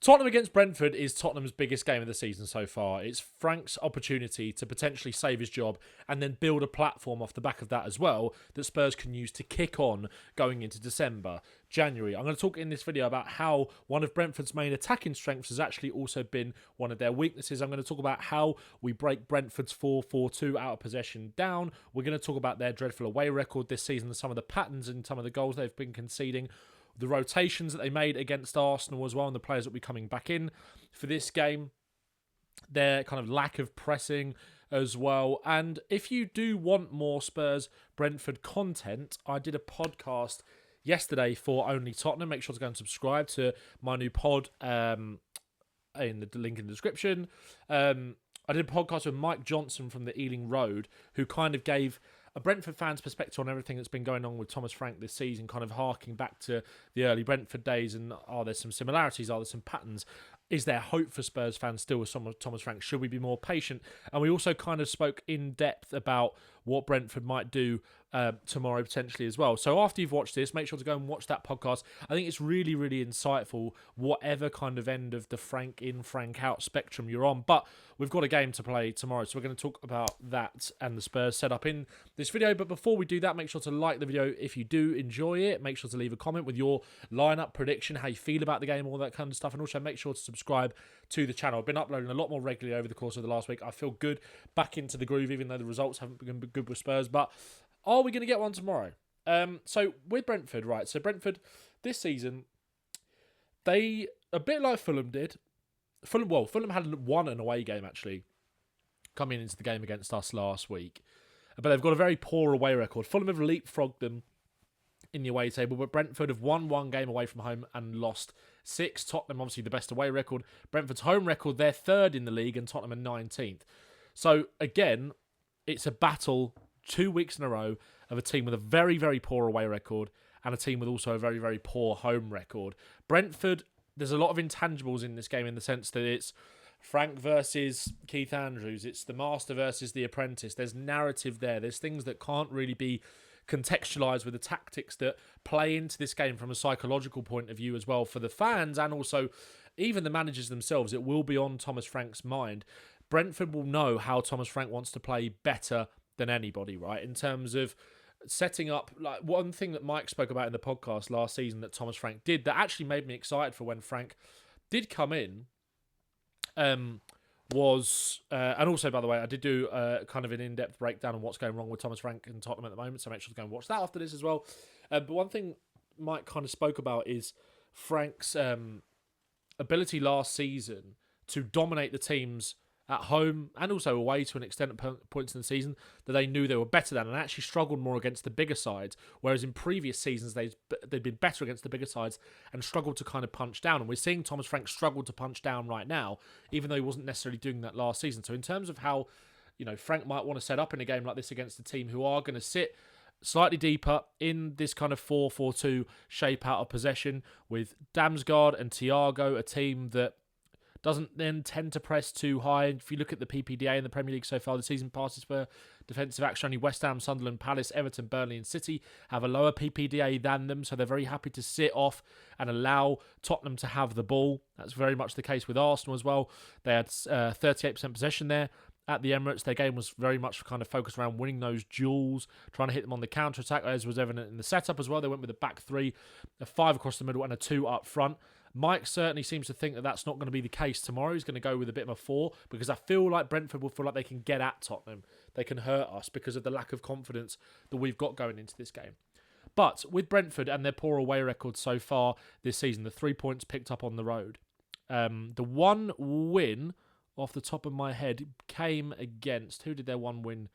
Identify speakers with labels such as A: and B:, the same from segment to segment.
A: Tottenham against Brentford is Tottenham's biggest game of the season so far. It's Frank's opportunity to potentially save his job and then build a platform off the back of that as well that Spurs can use to kick on going into December, January. I'm going to talk in this video about how one of Brentford's main attacking strengths has actually also been one of their weaknesses. I'm going to talk about how we break Brentford's 4-4-2 out of possession down. We're going to talk about their dreadful away record this season and some of the patterns and some of the goals they've been conceding. The rotations that they made against Arsenal as well, and the players that will be coming back in for this game. Their kind of lack of pressing as well. And if you do want more Spurs Brentford content, I did a podcast yesterday for Only Tottenham. Make sure to go and subscribe to my new pod in the link in the description. I did a podcast with Mike Johnson from the Ealing Road, who kind of gave a Brentford fan's perspective on everything that's been going on with Thomas Frank this season, kind of harking back to the early Brentford days, and are there some similarities, are there some patterns? Is there hope for Spurs fans still with Thomas Frank? Should we be more patient? And we also kind of spoke in depth about what Brentford might do tomorrow potentially as well. So after you've watched this, make sure to go and watch that podcast. I think it's really, really insightful, whatever kind of end of the Frank in, Frank out spectrum you're on. But we've got a game to play tomorrow, so we're going to talk about that and the Spurs setup in this video. But before we do that, make sure to like the video if you do enjoy it. Make sure to leave a comment with your lineup prediction, how you feel about the game, all that kind of stuff. And also make sure to subscribe to the channel. I've been uploading a lot more regularly over the course of the last week. I feel good, back into the groove, even though the results haven't been good with Spurs. But are we going to get one tomorrow? So with Brentford, right? So Brentford this season, they, a bit like Fulham did. Fulham had won an away game actually coming into the game against us last week. But they've got a very poor away record. Fulham have leapfrogged them in the away table, but Brentford have won one game away from home and lost 6. Tottenham, obviously the best away record. Brentford's home record, they're 3rd in the league, and Tottenham are 19th. So again, it's a battle 2 weeks in a row of a team with a very, very poor away record and a team with also a very, very poor home record. Brentford, there's a lot of intangibles in this game in the sense that it's Frank versus Keith Andrews. It's the master versus the apprentice. There's narrative there. There's things that can't really be contextualised with the tactics that play into this game from a psychological point of view as well for the fans and also even the managers themselves. It will be on Thomas Frank's mind. Brentford will know how Thomas Frank wants to play better than anybody, right? In terms of setting up, like one thing that Mike spoke about in the podcast last season that Thomas Frank did that actually made me excited for when Frank did come in was, and also, by the way, I did do kind of an in-depth breakdown on what's going wrong with Thomas Frank and Tottenham at the moment, so make sure to go and watch that after this as well. But one thing Mike kind of spoke about is Frank's ability last season to dominate the teams at home and also away to an extent at points in the season that they knew they were better than and actually struggled more against the bigger sides, whereas in previous seasons they'd been better against the bigger sides and struggled to kind of punch down. And we're seeing Thomas Frank struggle to punch down right now, even though he wasn't necessarily doing that last season. So in terms of how, you know, Frank might want to set up in a game like this against a team who are going to sit slightly deeper in this kind of 4-4-2 shape out of possession with Damsgaard and Thiago, a team that doesn't then tend to press too high. If you look at the PPDA in the Premier League so far, the season passes for defensive action. Only West Ham, Sunderland, Palace, Everton, Burnley and City have a lower PPDA than them, so they're very happy to sit off and allow Tottenham to have the ball. That's very much the case with Arsenal as well. They had 38% possession there at the Emirates. Their game was very much kind of focused around winning those duels, trying to hit them on the counter-attack, as was evident in the setup as well. They went with a back 3, a 5 across the middle and a 2 up front. Mike certainly seems to think that that's not going to be the case tomorrow. He's going to go with a bit of a 4 because I feel like Brentford will feel like they can get at Tottenham. They can hurt us because of the lack of confidence that we've got going into this game. But with Brentford and their poor away record so far this season, the 3 points picked up on the road. The one win off the top of my head came against... Who did their one win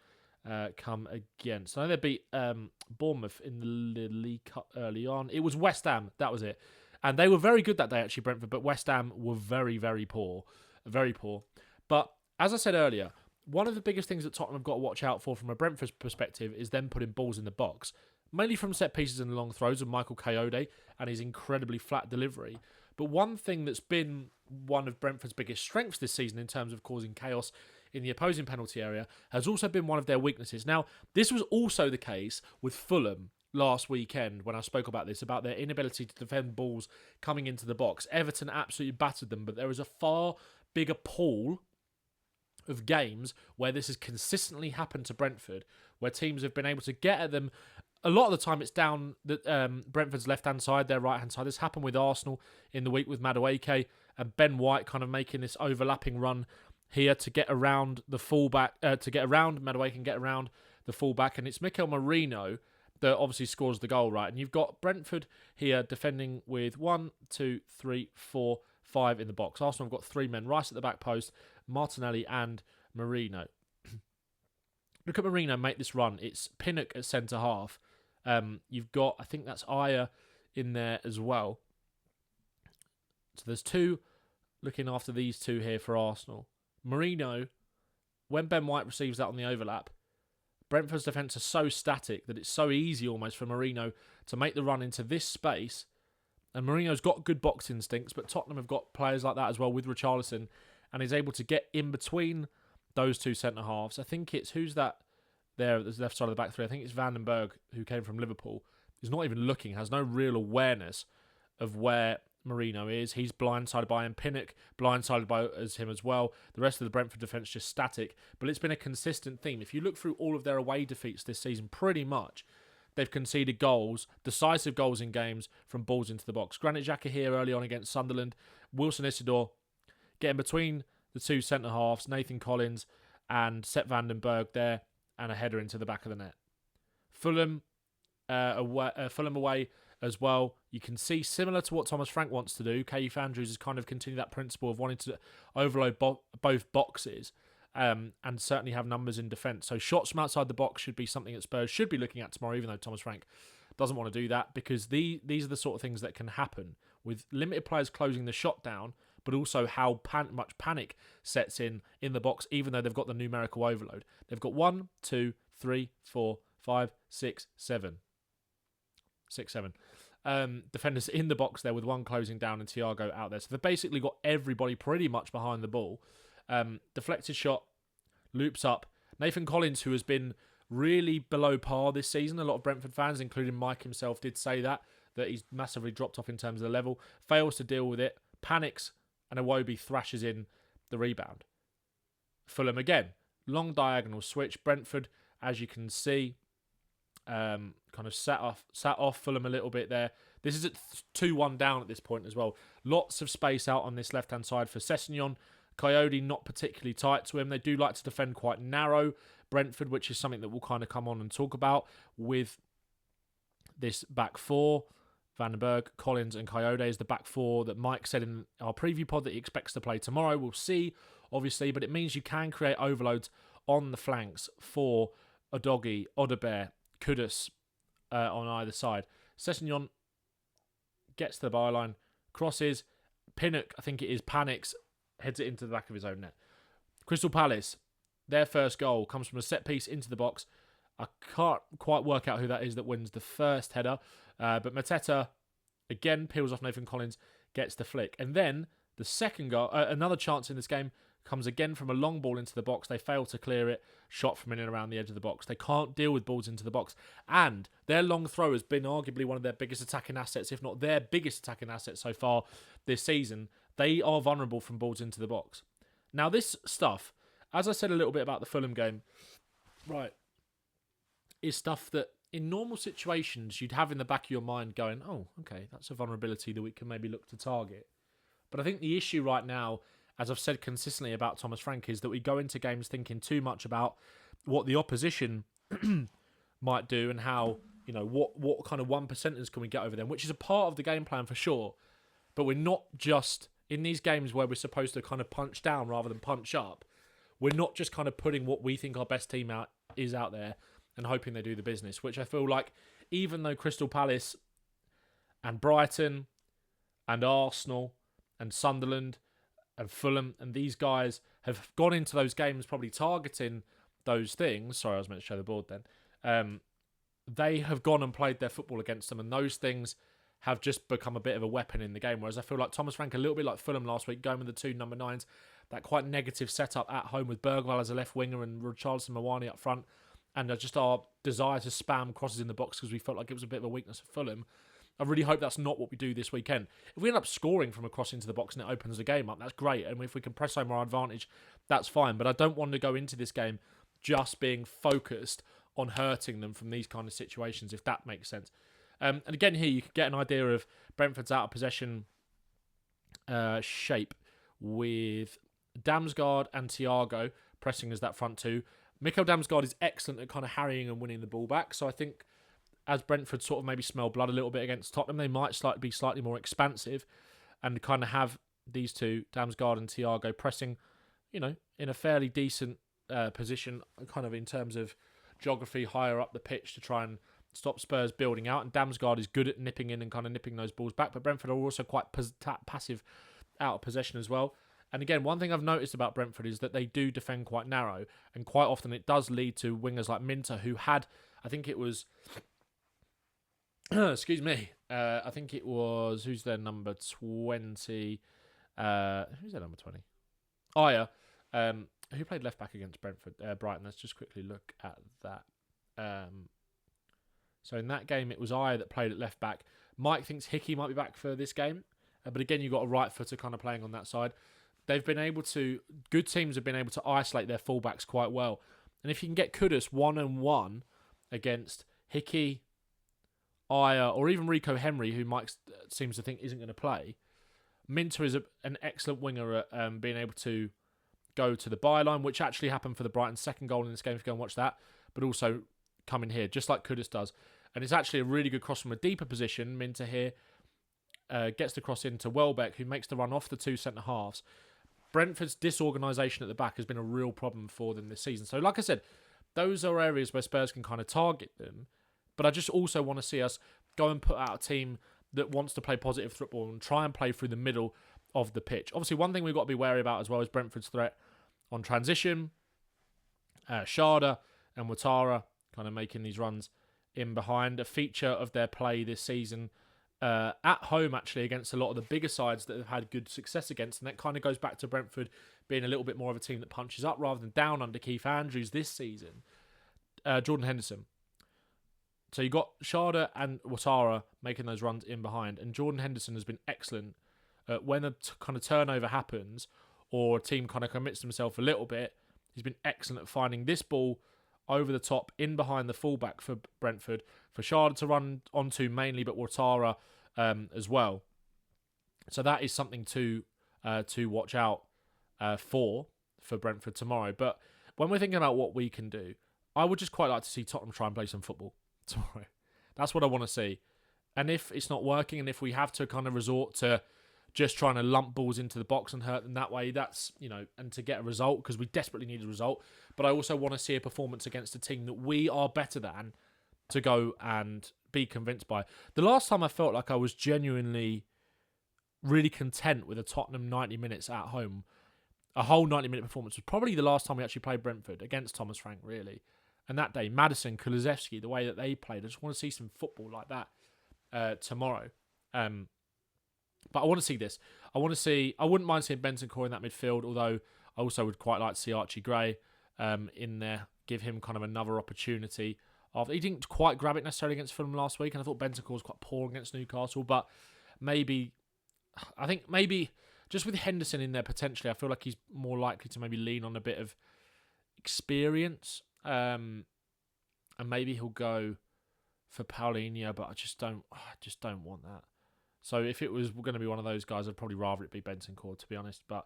A: come against? I know they beat Bournemouth in the League Cup early on. It was West Ham. That was it. And they were very good that day, actually, Brentford, but West Ham were very, very poor. Very poor. But as I said earlier, one of the biggest things that Tottenham have got to watch out for from a Brentford perspective is them putting balls in the box, mainly from set pieces and long throws of Michael Coyote and his incredibly flat delivery. But one thing that's been one of Brentford's biggest strengths this season in terms of causing chaos in the opposing penalty area has also been one of their weaknesses. Now, this was also the case with Fulham last weekend when I spoke about this, about their inability to defend balls coming into the box. Everton absolutely battered them, but there is a far bigger pool of games where this has consistently happened to Brentford, where teams have been able to get at them. A lot of the time it's down Brentford's left-hand side, their right-hand side. This happened with Arsenal in the week with Madueke and Ben White kind of making this overlapping run here to get around the fullback, to get around Madueke and get around the fullback. And it's Mikel Merino that obviously scores the goal, right? And you've got Brentford here defending with 1, 2, 3, 4, 5 in the box. Arsenal have got 3 men, Rice at the back post, Martinelli and Merino. Look at Merino make this run. It's Pinnock at centre-half. You've got, I think that's Aya in there as well. So there's 2 looking after these 2 here for Arsenal. Merino, when Ben White receives that on the overlap, Brentford's defence are so static that it's so easy almost for Merino to make the run into this space. And Merino's got good box instincts, but Tottenham have got players like that as well with Richarlison, and is able to get in between those 2 centre-halves. I think it's, who's that there at the left side of the back 3? I think it's Vandenberg, who came from Liverpool. He's not even looking, has no real awareness of where Merino is. He's blindsided by him. Pinnock blindsided by him as well. The rest of the Brentford defence just static. But it's been a consistent theme. If you look through all of their away defeats this season, pretty much they've conceded goals, decisive goals in games from balls into the box. Granit Xhaka here early on against Sunderland. Wilson Isidore getting between the 2 centre-halves, Nathan Collins and Sepp Vandenberg there, and a header into the back of the net. Fulham away as well. You can see, similar to what Thomas Frank wants to do, Keith Andrews has kind of continued that principle of wanting to overload both boxes and certainly have numbers in defence. So shots from outside the box should be something that Spurs should be looking at tomorrow, even though Thomas Frank doesn't want to do that, because these are the sort of things that can happen with limited players closing the shot down, but also how much panic sets in the box, even though they've got the numerical overload. They've got 1, 2, 3, 4, 5, 6, 7. 6, 7. Defenders in the box there with 1 closing down and Thiago out there. So they've basically got everybody pretty much behind the ball. Deflected shot, loops up. Nathan Collins, who has been really below par this season, a lot of Brentford fans, including Mike himself, did say that he's massively dropped off in terms of the level, fails to deal with it, panics, and Iwobi thrashes in the rebound. Fulham again, long diagonal switch. Brentford, as you can see, kind of sat off Fulham a little bit there. This is at 2-1 down at this point as well. Lots of space out on this left-hand side for Sessegnon. Coyote not particularly tight to him. They do like to defend quite narrow, Brentford, which is something that we'll kind of come on and talk about with this back 4. Vandenberg, Collins and Coyote is the back 4 that Mike said in our preview pod that he expects to play tomorrow. We'll see, obviously, but it means you can create overloads on the flanks for Udogie, Odobert, Kudus on either side. Sessegnon gets to the byline, crosses, Pinnock, I think it is, panics, heads it into the back of his own net. Crystal Palace, their first goal comes from a set piece into the box. I can't quite work out who that is that wins the first header, but Mateta again peels off Nathan Collins, gets the flick. And then the second goal, another chance in this game, comes again from a long ball into the box. They fail to clear it, shot from in and around the edge of the box. They can't deal with balls into the box. And their long throw has been arguably one of their biggest attacking assets, if not their biggest attacking asset so far this season. They are vulnerable from balls into the box. Now this stuff, as I said a little bit about the Fulham game, right, is stuff that in normal situations you'd have in the back of your mind going, oh, okay, that's a vulnerability that we can maybe look to target. But I think the issue right now, as I've said consistently about Thomas Frank, is that we go into games thinking too much about what the opposition might do and how, you know, what kind of 1%ers can we get over them, which is a part of the game plan for sure. But we're not just, in these games where we're supposed to kind of punch down rather than punch up, we're not just kind of putting what we think our best team out there and hoping they do the business, which I feel like even though Crystal Palace and Brighton and Arsenal and Sunderland and Fulham and these guys have gone into those games probably targeting those things. Sorry, I was meant to show the board then. They have gone and played their football against them, and those things have just become a bit of a weapon in the game. Whereas I feel like Thomas Frank, a little bit like Fulham last week, going with the 2 number 9s, that quite negative setup at home with Bergwall as a left winger and Richarlison Mawani up front, and just our desire to spam crosses in the box because we felt like it was a bit of a weakness of Fulham. I really hope that's not what we do this weekend. If we end up scoring from a cross into the box and it opens the game up, that's great. And if we can press home our advantage, that's fine. But I don't want to go into this game just being focused on hurting them from these kind of situations, if that makes sense. And again, here you can get an idea of Brentford's out of possession shape with Damsgaard and Thiago pressing as that front two. Mikkel Damsgaard is excellent at kind of harrying and winning the ball back. So I think as Brentford sort of maybe smell blood a little bit against Tottenham, they might be slightly more expansive and kind of have these two, Damsgaard and Thiago, pressing, in a fairly decent position, kind of in terms of geography, higher up the pitch to try and stop Spurs building out. And Damsgaard is good at nipping in and kind of nipping those balls back, but Brentford are also quite passive out of possession as well. And again, one thing I've noticed about Brentford is that they do defend quite narrow, and quite often it does lead to wingers like Minter, who had, I think it was... excuse me. I think it was... Who's their number 20? Who's their number 20? Oh, yeah. Who played left back against Brentford? Brighton. Let's just quickly look at that. So in that game, it was Aya that played at left back. Mike thinks Hickey might be back for this game. But again, you've got a right footer kind of playing on that side. They've been able to... Good teams have been able to isolate their fullbacks quite well. And if you can get Kudus 1-on-1 against Hickey, Aya, or even Rico Henry, who Mike seems to think isn't going to play, Minter is an excellent winger at being able to go to the byline, which actually happened for the Brighton second goal in this game, if you go and watch that, but also come in here, just like Kudus does. And it's actually a really good cross from a deeper position. Minter here gets the cross into Welbeck, who makes the run off the two centre-halves. Brentford's disorganisation at the back has been a real problem for them this season. So like I said, those are areas where Spurs can kind of target them. But I just also want to see us go and put out a team that wants to play positive football and try and play through the middle of the pitch. Obviously, one thing we've got to be wary about as well is Brentford's threat on transition. Sharda and Ouattara kind of making these runs in behind. A feature of their play this season at home, actually, against a lot of the bigger sides that have had good success against. And that kind of goes back to Brentford being a little bit more of a team that punches up rather than down under Keith Andrews this season. Jordan Henderson. So you got Sharda and Ouattara making those runs in behind, and Jordan Henderson has been excellent when a kind of turnover happens or a team kind of commits themselves a little bit. He's been excellent at finding this ball over the top in behind the fullback for Brentford, for Sharda to run onto mainly, but Ouattara as well. So that is something to watch out for Brentford tomorrow. But when we're thinking about what we can do, I would just quite like to see Tottenham try and play some football tomorrow. That's what I want to see. And if it's not working, and if we have to kind of resort to just trying to lump balls into the box and hurt them that way, that's, and to get a result, because we desperately need a result. But I also want to see a performance against a team that we are better than to go and be convinced by. The last time I felt like I was genuinely really content with a Tottenham 90 minutes at home, a whole 90-minute performance, was probably the last time we actually played Brentford against Thomas Frank, really. And that day, Maddison, Kulusevski, the way that they played, I just want to see some football like that tomorrow. But I want to see this. I wouldn't mind seeing Bentancur in that midfield, although I also would quite like to see Archie Gray in there, give him kind of another opportunity. He didn't quite grab it necessarily against Fulham last week, and I thought Bentancur was quite poor against Newcastle, but I think maybe just with Henderson in there potentially, I feel like he's more likely to maybe lean on a bit of experience. And maybe he'll go for Paulinho, but I just don't want that. So if it was going to be one of those guys, I'd probably rather it be Bentancur, to be honest. But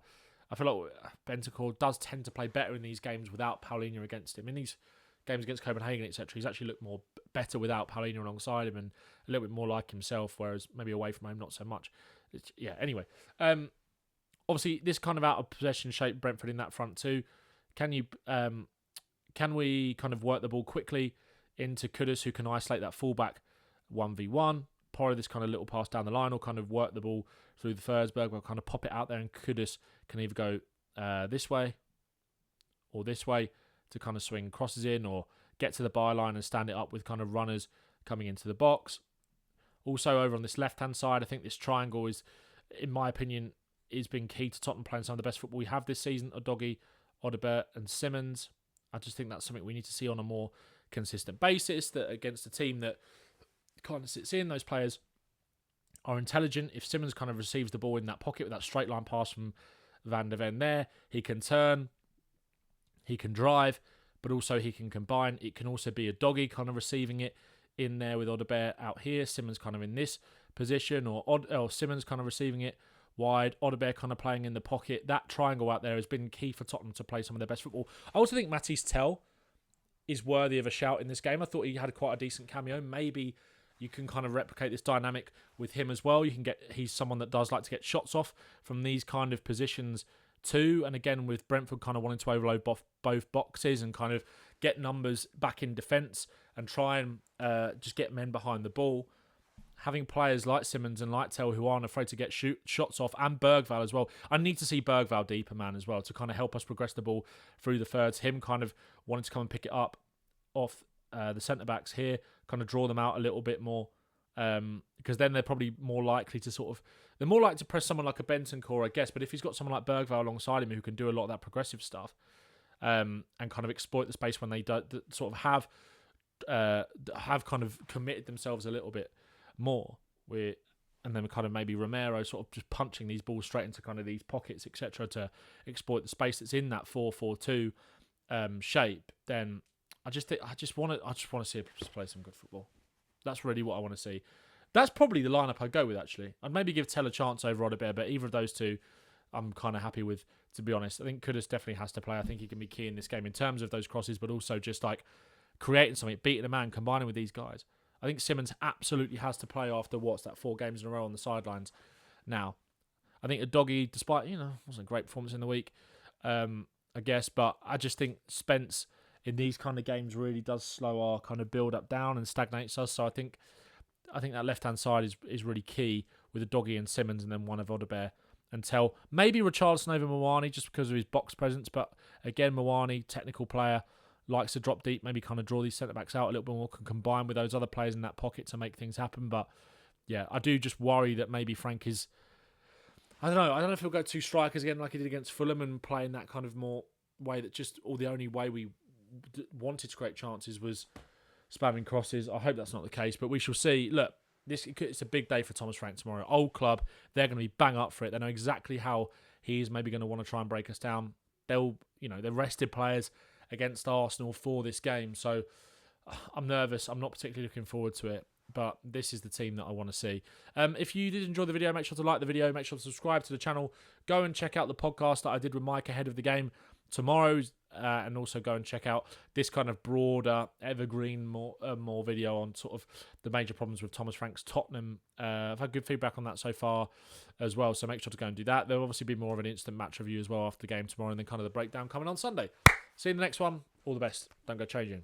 A: I feel like Bentancur does tend to play better in these games without Paulinho against him. In these games against Copenhagen, etc., he's actually looked more better without Paulinho alongside him and a little bit more like himself, whereas maybe away from home, not so much. Anyway. Obviously, this kind of out of possession shape Brentford in that front too. Can we kind of work the ball quickly into Kudus, who can isolate that fullback 1v1, probably this kind of little pass down the line, or kind of work the ball through the Forsberg, or kind of pop it out there, and Kudus can either go this way or this way to kind of swing crosses in, or get to the byline and stand it up with kind of runners coming into the box. Also over on this left-hand side, I think this triangle is, in my opinion, has been key to Tottenham playing some of the best football we have this season. Udogie, Odobert and Simmons. I just think that's something we need to see on a more consistent basis, that against a team that kind of sits in, those players are intelligent. If Simmons kind of receives the ball in that pocket with that straight line pass from Van de Ven there, he can turn, he can drive, but also he can combine. It can also be a doggy kind of receiving it in there with Odobert out here, Simmons kind of in this position, or Simmons kind of receiving it wide, Odobert kind of playing in the pocket. That triangle out there has been key for Tottenham to play some of their best football. I also think Matisse Tell is worthy of a shout in this game. I thought he had quite a decent cameo. Maybe you can kind of replicate this dynamic with him as well. He's someone that does like to get shots off from these kind of positions too. And again, with Brentford kind of wanting to overload both boxes and kind of get numbers back in defence and try and just get men behind the ball. Having players like Simmons and like Tell who aren't afraid to get shots off, and Bergvall as well. I need to see Bergvall deeper, man, as well, to kind of help us progress the ball through the thirds. Him kind of wanting to come and pick it up off the centre-backs here, kind of draw them out a little bit more, because then they're probably more likely to they're more likely to press someone like a Bentancur, I guess, but if he's got someone like Bergvall alongside him who can do a lot of that progressive stuff, and kind of exploit the space when they sort of have kind of committed themselves a little bit more, and then kind of maybe Romero sort of just punching these balls straight into kind of these pockets, etc., to exploit the space that's in that 4-4-2 shape, then I just want to see us play some good football. That's really what I want to see. That's probably the lineup I'd go with, actually. I'd maybe give Tell a chance over Odobert, but either of those two I'm kind of happy with, to be honest. I think Kudus definitely has to play. I think he can be key in this game in terms of those crosses, but also just like creating something, beating a man, combining with these guys. I think Simmons absolutely has to play after 4 games in a row on the sidelines now. I think Udogie, despite, wasn't a great performance in the week, I guess, but I just think Spence in these kind of games really does slow our kind of build up down and stagnates us. So I think that left-hand side is really key with Udogie and Simmons, and then one of Odobert and Tell. Maybe Richarlison over Mawani just because of his box presence, but again, Mawani, technical player, likes to drop deep, maybe kind of draw these centre-backs out a little bit more, can combine with those other players in that pocket to make things happen. But yeah, I do just worry that maybe Frank is, I don't know if he'll go 2 strikers again like he did against Fulham and play in that kind of more way that the only way we wanted to create chances was spamming crosses. I hope that's not the case, but we shall see. Look, it's a big day for Thomas Frank tomorrow. Old club, they're going to be bang up for it. They know exactly how he is maybe going to want to try and break us down. They've rested players against Arsenal for this game, so I'm nervous. I'm not particularly looking forward to it, but this is the team that I want to see. If you did enjoy the video, make sure to like the video, make sure to subscribe to the channel, go and check out the podcast that I did with Mike ahead of the game tomorrow, and also go and check out this kind of broader evergreen more video on sort of the major problems with Thomas Frank's Tottenham. I've had good feedback on that so far as well, so make sure to go and do that. There'll obviously be more of an instant match review as well after the game tomorrow, and then kind of the breakdown coming on Sunday. See you in the next one. All the best. Don't go changing.